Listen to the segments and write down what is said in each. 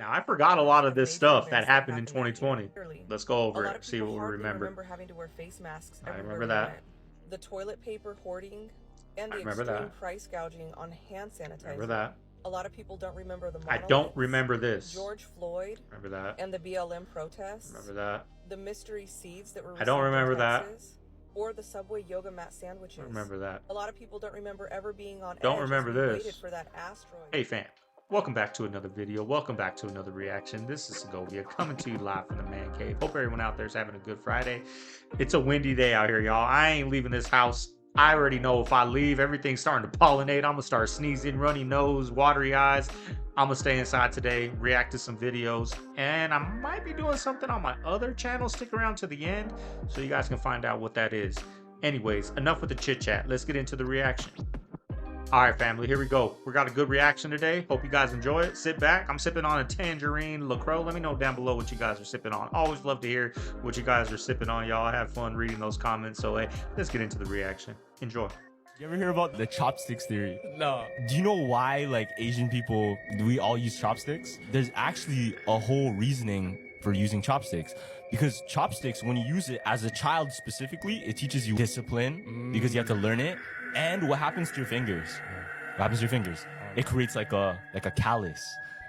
Now, I forgot a lot of this major stuff that events happened in that year. 2020. Clearly. Let's go A over lot it, of see what people we hardly remember. remember having to wear face masks I everywhere remember we that. went. The toilet paper hoarding and I the remember extreme that. price gouging on hand sanitizer. Remember that. A lot of people don't remember the I monoliths, don't remember this. George Floyd, Remember that. and the BLM protests. Remember that. The mystery seeds that were I received don't remember in that. Texas, or the Subway yoga mat sandwiches. I remember that. A lot of people don't remember ever being on Don't edge remember as we this. waited for that asteroid. Hey fam, welcome back to another video. Welcome back to another reaction. This is Segovia coming to you live from the man cave. Hope everyone out there is having a good Friday. It's a windy day out here, y'all. I ain't leaving this house. I already know if I leave, everything's starting to pollinate. I'm gonna start sneezing, runny nose, watery eyes. I'm gonna stay inside today, react to some videos, and I might be doing something on my other channel. Stick around to the end so you guys can find out what that is. Anyways, enough with the chit chat. Let's get into the reaction. All right, family, here we go. We got a good reaction today. Hope you guys enjoy it. Sit back. I'm sipping on a tangerine LaCroix. Let me know down below what you guys are sipping on. Always love to hear what you guys are sipping on, y'all. I have fun reading those comments. So, hey, let's get into the reaction. Enjoy. You ever hear about the chopsticks theory? No. Do you know why, like, Asian people, we all use chopsticks? There's actually a whole reasoning for using chopsticks. Because chopsticks, when you use it as a child specifically, it teaches you discipline because you have to learn it. And what happens to your fingers? What happens to your fingers? It creates like a callus.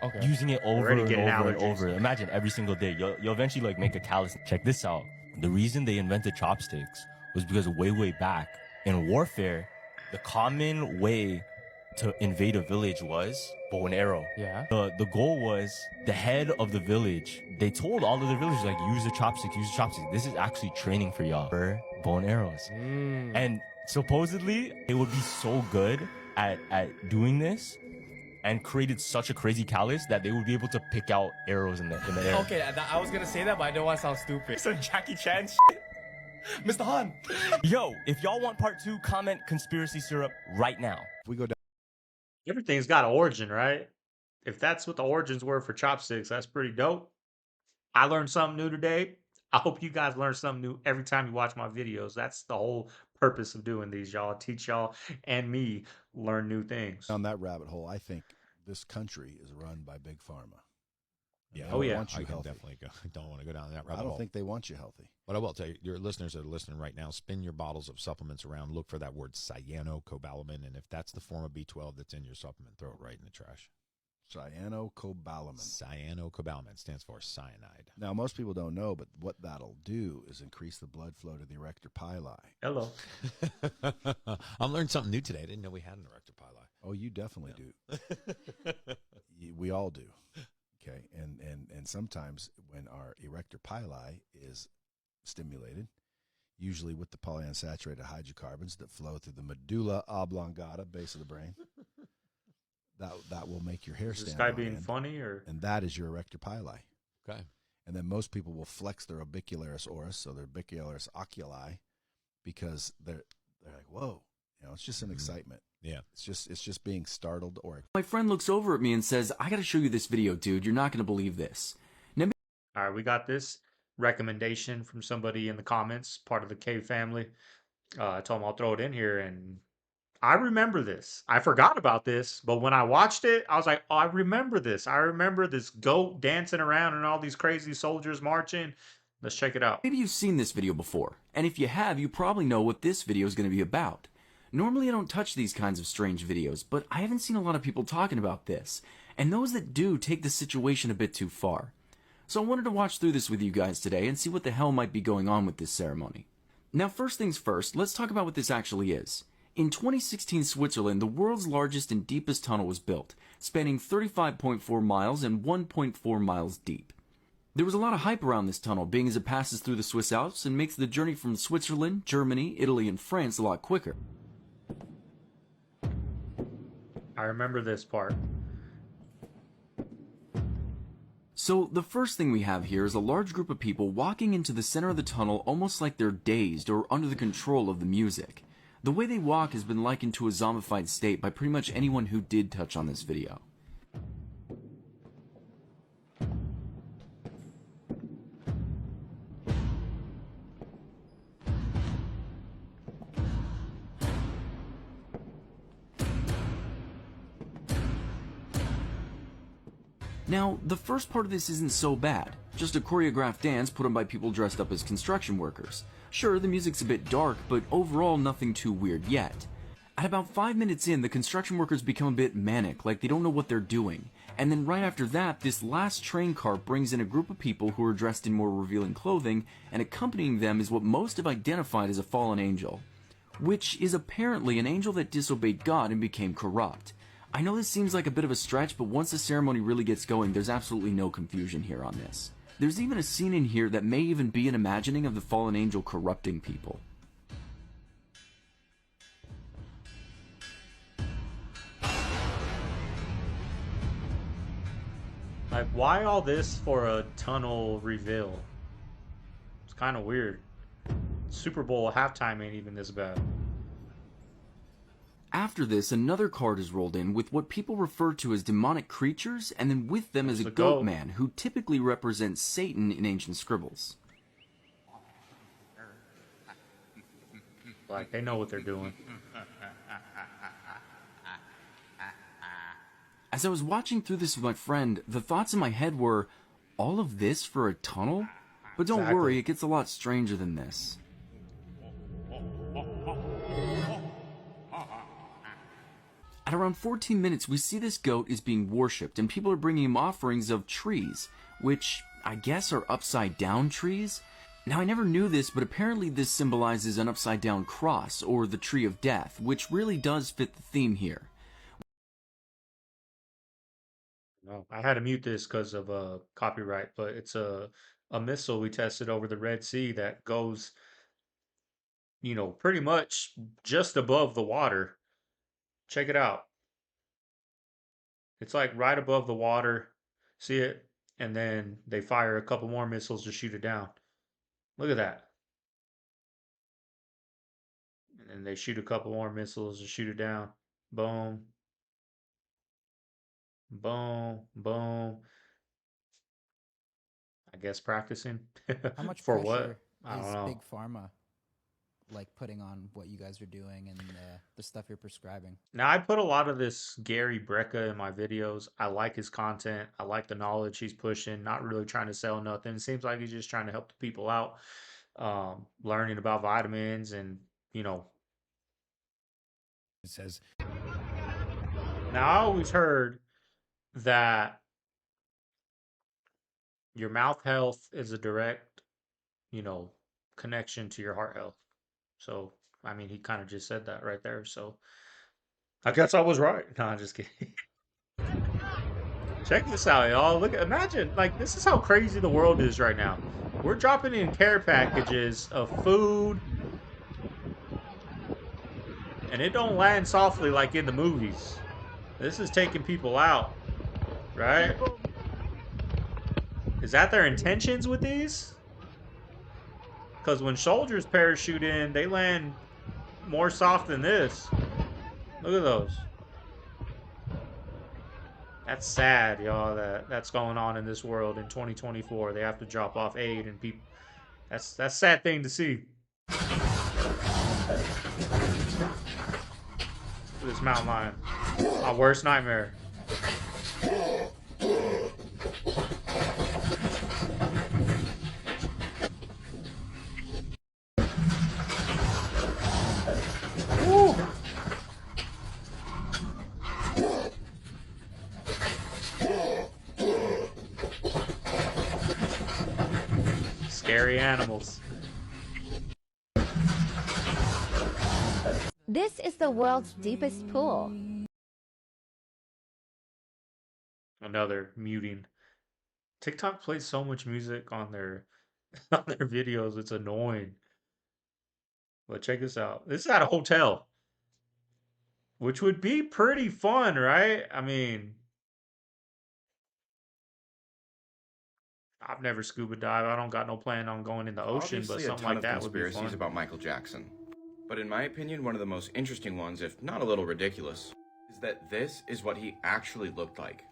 Okay. Using it over Already and getting over and allergies. over. Imagine every single day. You'll eventually like make a callus. Check this out. The reason they invented chopsticks was because way back in warfare, the common way to invade a village was bow and arrow. Yeah. The goal was the head of the village. They told all of the villagers, like, use the chopsticks, use the chopsticks. This is actually training for y'all for bow and arrows. And supposedly they would be so good at doing this and created such a crazy callus that they would be able to pick out arrows in the air. Okay, I was gonna say that, but I don't want to sound stupid. Some Jackie Chan shit. Mr. Han. Yo, if y'all want part 2, comment conspiracy syrup right now. We go down. Everything's got an origin, right? If that's what the origins were for chopsticks, that's pretty dope. I learned something new today. I hope you guys learn something new every time you watch my videos. That's the whole purpose of doing these, y'all. Teach y'all and me learn new things. Down that rabbit hole. I think this country is run by big pharma. Yeah. Oh, yeah. I can healthy. definitely go. I don't want to go down that rabbit I don't hole. think they want you healthy. But I will tell you, your listeners that are listening right now, spin your bottles of supplements around. Look for that word cyanocobalamin, and if that's the form of B12 that's in your supplement, throw it right in the trash. Cyanocobalamin. Cyanocobalamin stands for cyanide. Now, most people don't know, but what that'll do is increase the blood flow to the erector pili. Hello. I'm learning something new today. I didn't know we had an erector pili. Oh, you definitely do. We all do. Okay, and sometimes when our erector pili is stimulated, usually with the polyunsaturated hydrocarbons that flow through the medulla oblongata, base of the brain, that will make your hair Is this stand guy on being end, funny or? and that is your erector pili. Okay. And then most people will flex their orbicularis oris, so their orbicularis oculi, because they're like, whoa, it's just an excitement. Yeah. It's just being startled or. My friend looks over at me and says, I gotta show you this video, dude. You're not gonna believe this. All right, we got this recommendation from somebody in the comments, part of the Cave family. I told him I'll throw it in here, and I remember this. I forgot about this, but when I watched it, I was like, oh, I remember this. I remember this goat dancing around and all these crazy soldiers marching. Let's check it out. Maybe you've seen this video before, and if you have, you probably know what this video is gonna be about. Normally I don't touch these kinds of strange videos, but I haven't seen a lot of people talking about this, and those that do take the situation a bit too far. So I wanted to watch through this with you guys today and see what the hell might be going on with this ceremony. Now first things first, let's talk about what this actually is. In 2016 Switzerland, the world's largest and deepest tunnel was built, spanning 35.4 miles and 1.4 miles deep. There was a lot of hype around this tunnel, being as it passes through the Swiss Alps and makes the journey from Switzerland, Germany, Italy, and France a lot quicker. I remember this part. So the first thing we have here is a large group of people walking into the center of the tunnel almost like they're dazed or under the control of the music. The way they walk has been likened to a zombified state by pretty much anyone who did touch on this video. Now, the first part of this isn't so bad. Just a choreographed dance put on by people dressed up as construction workers. Sure, the music's a bit dark, but overall nothing too weird yet. At about 5 minutes in, the construction workers become a bit manic, like they don't know what they're doing. And then right after that, this last train car brings in a group of people who are dressed in more revealing clothing, and accompanying them is what most have identified as a fallen angel. Which is apparently an angel that disobeyed God and became corrupt. I know this seems like a bit of a stretch, but once the ceremony really gets going, there's absolutely no confusion here on this. There's even a scene in here that may even be an imagining of the fallen angel corrupting people. Like, why all this for a tunnel reveal? It's kind of weird. Super Bowl halftime ain't even this bad. After this, another card is rolled in with what people refer to as demonic creatures, and then with them is a goat man, who typically represents Satan in ancient scribbles. Like, they know what they're doing. As I was watching through this with my friend, the thoughts in my head were, all of this for a tunnel? But don't worry, it gets a lot stranger than this. At around 14 minutes, we see this goat is being worshipped, and people are bringing him offerings of trees, which I guess are upside down trees? Now, I never knew this, but apparently this symbolizes an upside down cross, or the tree of death, which really does fit the theme here. No, I had to mute this because of copyright, but it's a missile we tested over the Red Sea that goes, you know, pretty much just above the water. Check it out. It's like right above the water. See it? And then they fire a couple more missiles to shoot it down. Look at that. And then they shoot a couple more missiles to shoot it down. Boom. Boom. Boom. I guess practicing. How much For pressure what? I don't is know. Big Pharma like putting on what you guys are doing and the stuff you're prescribing? Now, I put a lot of this Gary Brecka in my videos. I like his content. I like the knowledge he's pushing, not really trying to sell nothing. It seems like he's just trying to help the people out, learning about vitamins and, you know. It says, Now, I always heard that your mouth health is a direct, you know, connection to your heart health. So, I mean, he kind of just said that right there. So, I guess I was right. No, I'm just kidding. Check this out, y'all. Look, imagine, like, this is how crazy the world is right now. We're dropping in care packages of food, and it don't land softly like in the movies. This is taking people out, right? Is that their intentions with these? Because when soldiers parachute in, they land more soft than this. Look at those. That's sad, y'all, that's going on in this world in 2024. They have to drop off aid and people. That's a sad thing to see. Look at this mountain lion. My worst nightmare. Woo! Scary animals. This is the world's deepest pool. Another muting. TikTok plays so much music on their on their videos, it's annoying. But check this out. This is at a hotel, which would be pretty fun, right? I mean, I've never scuba dived. I don't got no plan on going in the ocean, but Obviously, something a ton like of that would be conspiracies fun. about Michael Jackson. But in my opinion, one of the most interesting ones, if not a little ridiculous, is that this is what he actually looked like.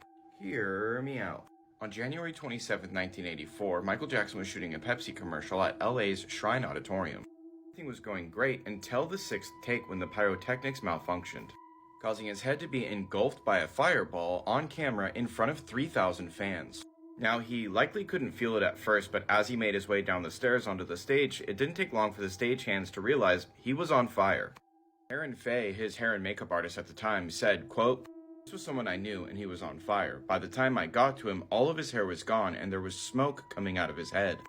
Hear me out. On January 27, 1984, Michael Jackson was shooting a Pepsi commercial at LA's Shrine Auditorium. Everything was going great until the sixth take when the pyrotechnics malfunctioned, causing his head to be engulfed by a fireball on camera in front of 3,000 fans. Now, he likely couldn't feel it at first, but as he made his way down the stairs onto the stage, it didn't take long for the stagehands to realize he was on fire. Aaron Fay, his hair and makeup artist at the time, said, quote, "This was someone I knew and he was on fire. By the time I got to him, all of his hair was gone and there was smoke coming out of his head."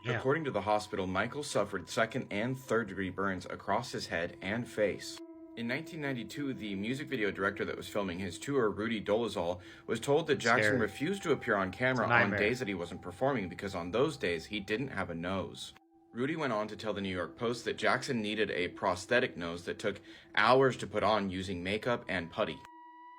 Yeah. According to the hospital, Michael suffered second and third degree burns across his head and face. In 1992, the music video director that was filming his tour, Rudy Dolezal, was told that Jackson Scary. refused to appear on camera on nightmare. days that he wasn't performing because on those days he didn't have a nose. Rudy went on to tell the New York Post that Jackson needed a prosthetic nose that took hours to put on using makeup and putty.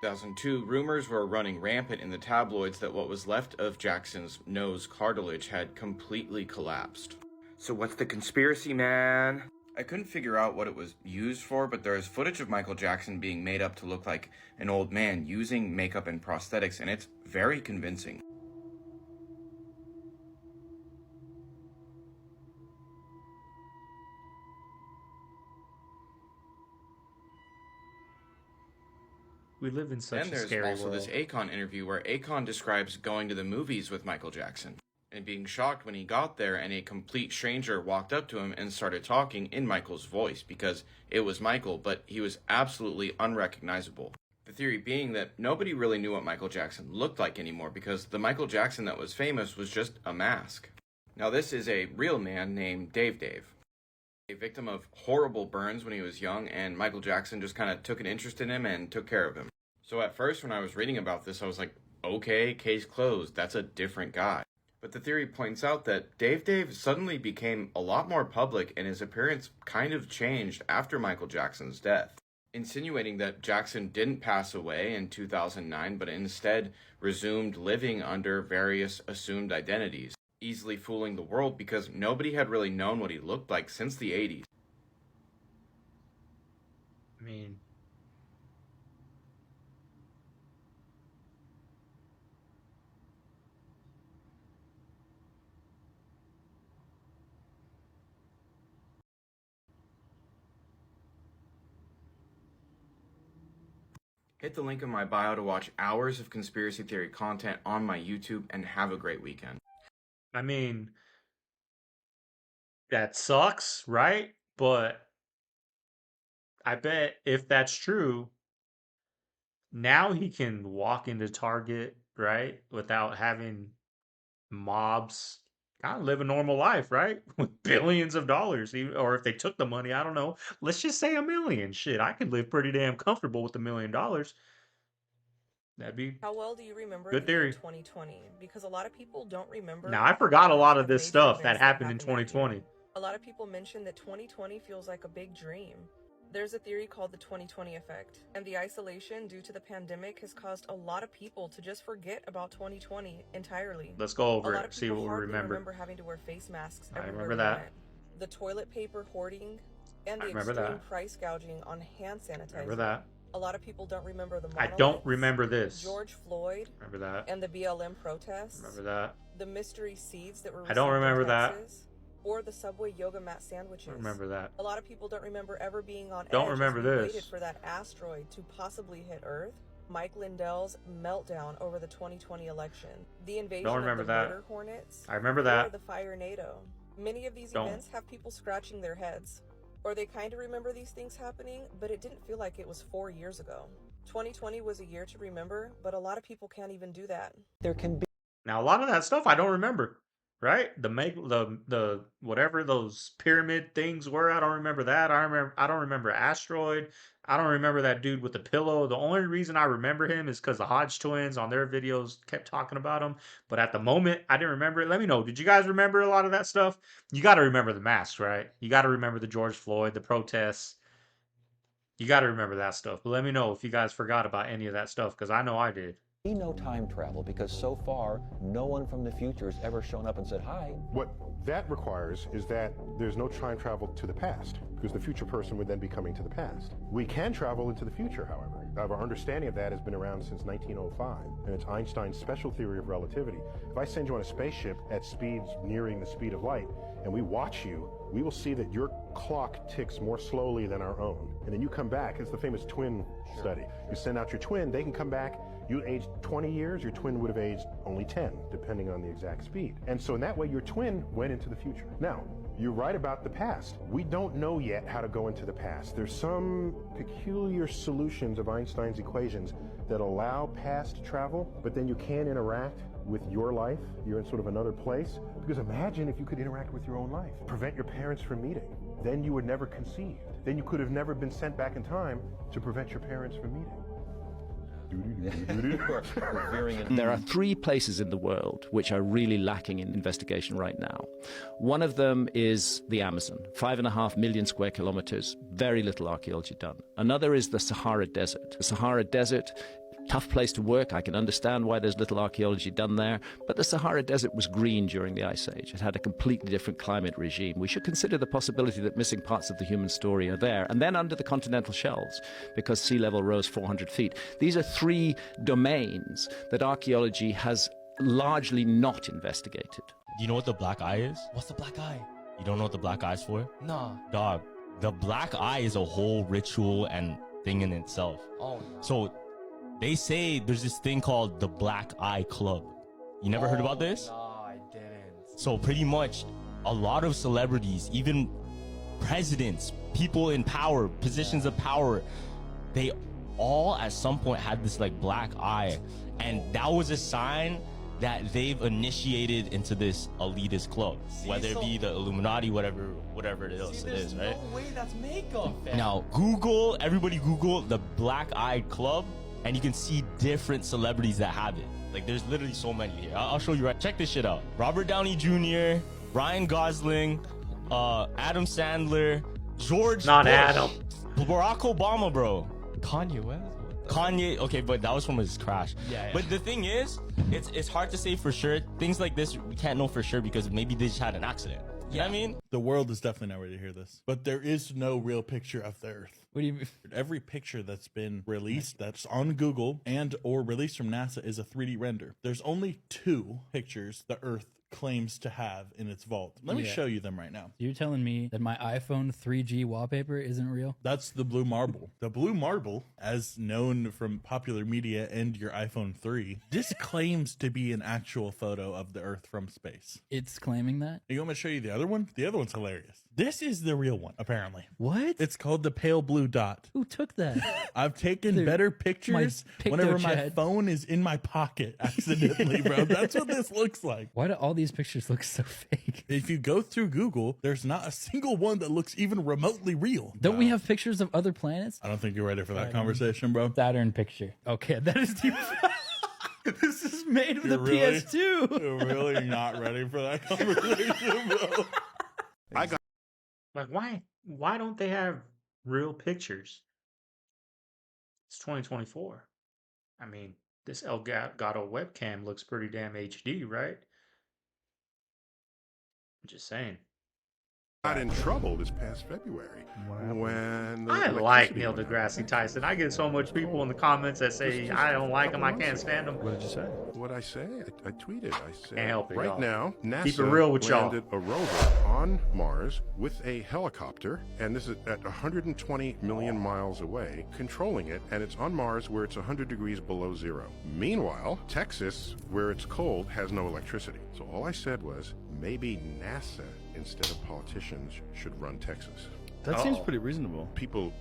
In 2002, rumors were running rampant in the tabloids that what was left of Jackson's nose cartilage had completely collapsed. So what's the conspiracy, man? I couldn't figure out what it was used for, but there is footage of Michael Jackson being made up to look like an old man using makeup and prosthetics, and it's very convincing. We live in such Then a there's scary also world. this Akon interview where Akon describes going to the movies with Michael Jackson and being shocked when he got there and a complete stranger walked up to him and started talking in Michael's voice because it was Michael, but he was absolutely unrecognizable. The theory being that nobody really knew what Michael Jackson looked like anymore because the Michael Jackson that was famous was just a mask. Now this is a real man named Dave, a victim of horrible burns when he was young, and Michael Jackson just kind of took an interest in him and took care of him. So at first when I was reading about this, I was like, okay, case closed, that's a different guy. But the theory points out that Dave suddenly became a lot more public and his appearance kind of changed after Michael Jackson's death, insinuating that Jackson didn't pass away in 2009, but instead resumed living under various assumed identities, easily fooling the world because nobody had really known what he looked like since the 80s. I mean, Hit the link in my bio to watch hours of conspiracy theory content on my YouTube and have a great weekend. that sucks, right? But I bet if that's true, now he can walk into Target, right? Without having mobs kind of live a normal life, right? With billions of dollars. Or if they took the money, I don't know. Let's just say $1 million. Shit, I could live pretty damn comfortable with $1 million. That'd be How well do you remember good the year theory. 2020? Because a lot of people don't remember. Now, I how forgot a lot much of this major stuff that events happened in that year. 2020. A lot of people mention that 2020 feels like a big dream. There's a theory called the 2020 effect, and the isolation due to the pandemic has caused a lot of people to just forget about 2020 entirely. Let's go A over lot it, of see people what we hardly remember. having to wear face masks I everywhere remember we that. went. The toilet paper hoarding and I the remember extreme that. price gouging on hand sanitizer. Remember that. A lot of people don't remember the I monoliths, don't remember this. George Floyd Remember that. and the BLM protests. Remember that. The mystery seeds that were I don't received in remember that. Texas, or the Subway yoga mat sandwiches. Remember that. A lot of people don't remember ever being on Don't edge remember as we this. waited for that asteroid to possibly hit Earth. Mike Lindell's meltdown over the 2020 election. The invasion Don't of remember the that. murder hornets. I remember Or that. the fire NATO. Many of these Don't. events have people scratching their heads. Or they kind of remember these things happening, but it didn't feel like it was 4 years ago. 2020 was a year to remember, but a lot of people can't even do that. There can be Now a lot of that stuff I don't remember. Right? The whatever those pyramid things were, I don't remember that. I don't remember asteroid. I don't remember that dude with the pillow. The only reason I remember him is because the Hodge twins on their videos kept talking about him. But at the moment, I didn't remember it. Let me know. Did you guys remember a lot of that stuff? You got to remember the masks, right? You got to remember the George Floyd, the protests. You got to remember that stuff. But let me know if you guys forgot about any of that stuff, because I know I did. no time travel because so far no one from the future has ever shown up and said hi. What that requires is that there's no time travel to the past, because the future person would then be coming to the past. We can travel into the future, however. of our understanding of that has been around since 1905, and it's Einstein's special theory of relativity. If I send you on a spaceship at speeds nearing the speed of light, and we watch you, we will see that your clock ticks more slowly than our own. And then you come back, it's the famous twin study. You send out your twin, they can come back, you aged 20 years, your twin would have aged only 10, depending on the exact speed. And so in that way, your twin went into the future. Now, you're right about the past. We don't know yet how to go into the past. There's some peculiar solutions of Einstein's equations that allow past travel, but then you can't interact with your life. You're in sort of another place. Because imagine if you could interact with your own life, prevent your parents from meeting. Then you were never conceived. Then you could have never been sent back in time to prevent your parents from meeting. There are 3 places in the world which are really lacking in investigation right now. One of them is the Amazon, 5.5 million square kilometers, very little archaeology done. Another is the Sahara Desert. The Sahara Desert, tough place to work. I can understand why there's little archaeology done there, but the Sahara Desert was green during the Ice Age. It had a completely different climate regime. We should consider the possibility that missing parts of the human story are there. And then under the continental shelves, because sea level rose 400 feet. These are 3 domains that archaeology has largely not investigated. Do you know what the black eye is? What's the black eye? You don't know what the black eye is for? Nah. Dog, the black eye is a whole ritual and thing in itself. Oh, no. So they say there's this thing called the Black Eye Club. You never heard about this? No, I didn't. So pretty much a lot of celebrities, even presidents, people in power, positions of power, they all at some point had this like black eye. And that was a sign that they've initiated into this elitist club, whether it be the Illuminati, whatever it is, right? No way that's makeup. Now, everybody Google the Black Eye Club, and you can see different celebrities that have it. Like, there's literally so many here. I'll show you right. Check this shit out. Robert Downey Jr., Ryan Gosling, Adam Sandler, George Not Bush, Adam. Barack Obama, bro. Kanye West. Kanye, okay, but that was from his crash. Yeah. But the thing is, it's hard to say for sure. Things like this, we can't know for sure because maybe they just had an accident. You know what I mean? The world is definitely not ready to hear this. But there is no real picture of the Earth. What do you mean? Every picture that's been released that's on Google and or released from NASA is a 3D render. There's only 2 pictures the Earth claims to have in its vault. Let me show you them right now. You're telling me that my iPhone 3G wallpaper isn't real? That's the blue marble. The blue marble, as known from popular media and your iPhone 3, this claims to be an actual photo of the Earth from space. It's claiming that? You want me to show you the other one? The other one's hilarious. This is the real one, apparently. What? It's called the pale blue dot. Who took that? I've taken better pictures whenever my phone is in my pocket accidentally, bro. That's what this looks like. Why do all these pictures look so fake? If you go through Google, there's not a single one that looks even remotely real. Don't we have pictures of other planets? I don't think you're ready for that conversation, bro. Saturn picture. Okay, that is deep. This is made with You're a really- PS2. You're really not ready for that conversation, bro. Why don't they have real pictures? It's 2024. I mean, this Elgato webcam looks pretty damn HD, right? I'm just saying. Got in trouble this past February when the I like electricity Neil went out. deGrasse Tyson. I get so much people in the comments that say I don't like him, I can't stand him. What did you say? What I say? I tweeted. I said, Can't help it, right y'all. now, NASA Keep it real with y'all. landed a rover on Mars with a helicopter, and this is at 120 million miles away, controlling it, and it's on Mars where it's 100 degrees below zero. Meanwhile, Texas, where it's cold, has no electricity. So all I said was, maybe NASA, instead of politicians, should run Texas. That seems pretty reasonable.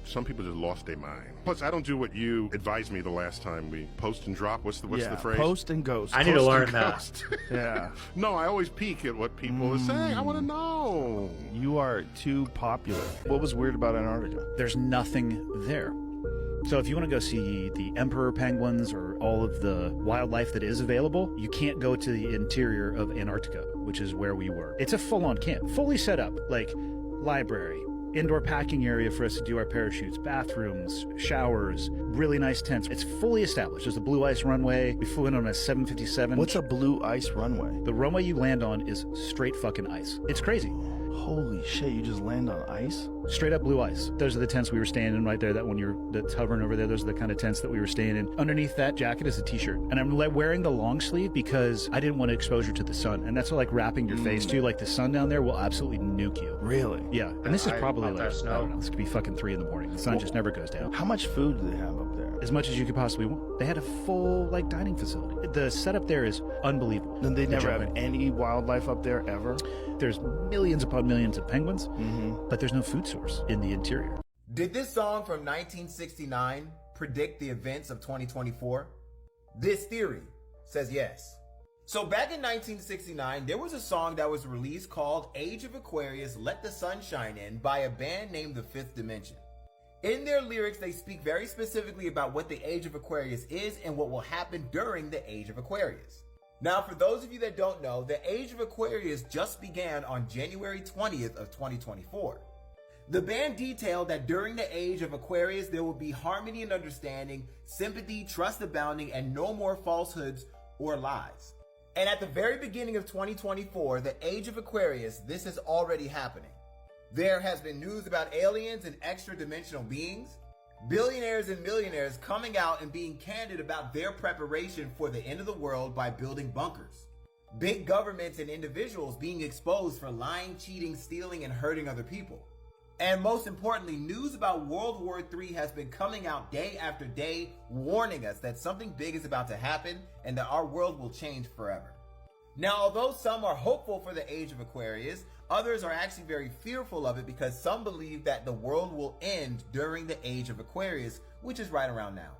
Some people just lost their mind. Plus, I don't do what you advised me the last time we post and drop. What's the phrase? Post and ghost. I need to Post learn and that. ghost. Yeah. No, I always peek at what people are saying. I want to know. You are too popular. What was weird about Antarctica? There's nothing there. So if you want to go see the emperor penguins or all of the wildlife that is available, you can't go to the interior of Antarctica, which is where we were. It's a full-on camp, fully set up, like library, indoor packing area for us to do our parachutes, bathrooms, showers, really nice tents. It's fully established. There's a blue ice runway. We flew in on a 757. What's a blue ice runway? The runway you land on is straight fucking ice. It's crazy. Holy shit, you just land on ice? Straight up blue ice. Those are the tents we were staying in right there. That's hovering over there. Those are the kind of tents that we were staying in. Underneath that jacket is a t-shirt. And I'm wearing the long sleeve because I didn't want exposure to the sun. And that's what, like, wrapping your face too. Like, the sun down there will absolutely nuke you. Really? Yeah. And this is probably like, snow. I don't know, this could be fucking 3 in the morning. The sun just never goes down. How much food do they have up there? As much as you could possibly want. They had a full, like, dining facility. The setup there is unbelievable. Then they never have any wildlife up there ever? There's millions upon millions of penguins, but there's no food source in the interior. Did this song from 1969 predict the events of 2024? This theory says yes. So back in 1969, there was a song that was released called Age of Aquarius, Let the Sun Shine In by a band named The Fifth Dimension. In their lyrics, they speak very specifically about what the Age of Aquarius is and what will happen during the Age of Aquarius. Now, for those of you that don't know, the Age of Aquarius just began on January 20th of 2024. The band detailed that during the Age of Aquarius, there will be harmony and understanding, sympathy, trust abounding, and no more falsehoods or lies. And at the very beginning of 2024, the Age of Aquarius, this is already happening. There has been news about aliens and extra-dimensional beings, billionaires and millionaires coming out and being candid about their preparation for the end of the world by building bunkers. Big governments and individuals being exposed for lying, cheating, stealing, and hurting other people. And most importantly, news about World War III has been coming out day after day, warning us that something big is about to happen and that our world will change forever. Now, although some are hopeful for the Age of Aquarius, others are actually very fearful of it because some believe that the world will end during the Age of Aquarius, which is right around now.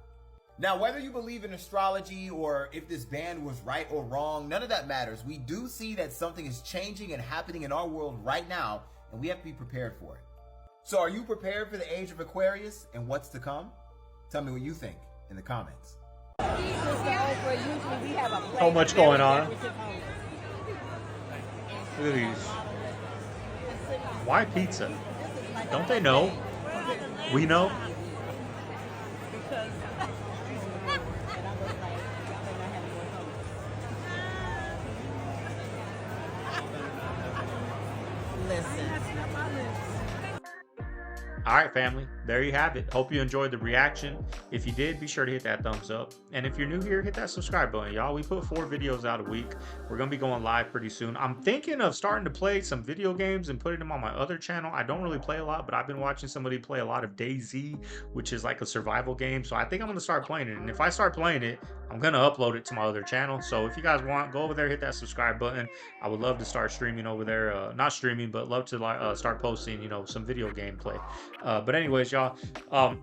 Now, whether you believe in astrology or if this band was right or wrong, none of that matters. We do see that something is changing and happening in our world right now, and we have to be prepared for it. So are you prepared for the Age of Aquarius and what's to come? Tell me what you think in the comments. So much going on. Look at these. Why pizza? Don't they know? We know. All right, family, there you have it. Hope you enjoyed the reaction. If you did, be sure to hit that thumbs up. And if you're new here, hit that subscribe button, y'all. We put 4 videos out a week. We're going to be going live pretty soon. I'm thinking of starting to play some video games and putting them on my other channel. I don't really play a lot, but I've been watching somebody play a lot of DayZ, which is like a survival game. So I think I'm going to start playing it. And if I start playing it, I'm going to upload it to my other channel. So if you guys want, go over there, hit that subscribe button. I would love to start streaming over there. Not streaming, but love to start posting, you know, some video gameplay. But anyways, y'all,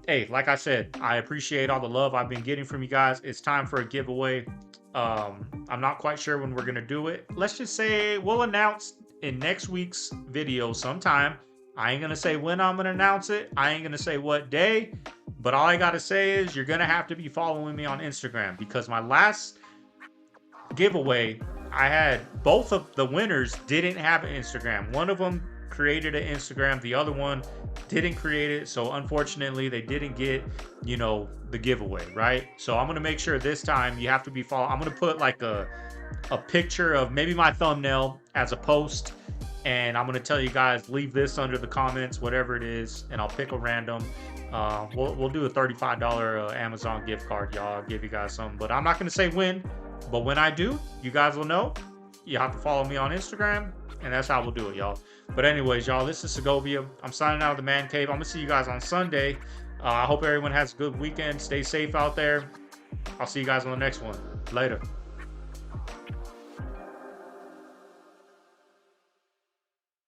hey, like I said, I appreciate all the love I've been getting from you guys. It's time for a giveaway. I'm not quite sure when we're going to do it. Let's just say we'll announce in next week's video sometime. I ain't going to say when I'm going to announce it. I ain't going to say what day. But all I got to say is you're going to have to be following me on Instagram, because my last giveaway, I had both of the winners didn't have an Instagram. One of them created an Instagram. The other one didn't create it. So unfortunately, they didn't get, you know, the giveaway, right? So I'm going to make sure this time you have to be following. I'm going to put like a picture of maybe my thumbnail as a post. And I'm going to tell you guys, leave this under the comments, whatever it is. And I'll pick a random. We'll do a $35 Amazon gift card, y'all. I'll give you guys something. But I'm not going to say when. But when I do, you guys will know. You have to follow me on Instagram. And that's how we'll do it, y'all. But anyways, y'all, this is Segovia. I'm signing out of the Man Cave. I'm going to see you guys on Sunday. I hope everyone has a good weekend. Stay safe out there. I'll see you guys on the next one. Later.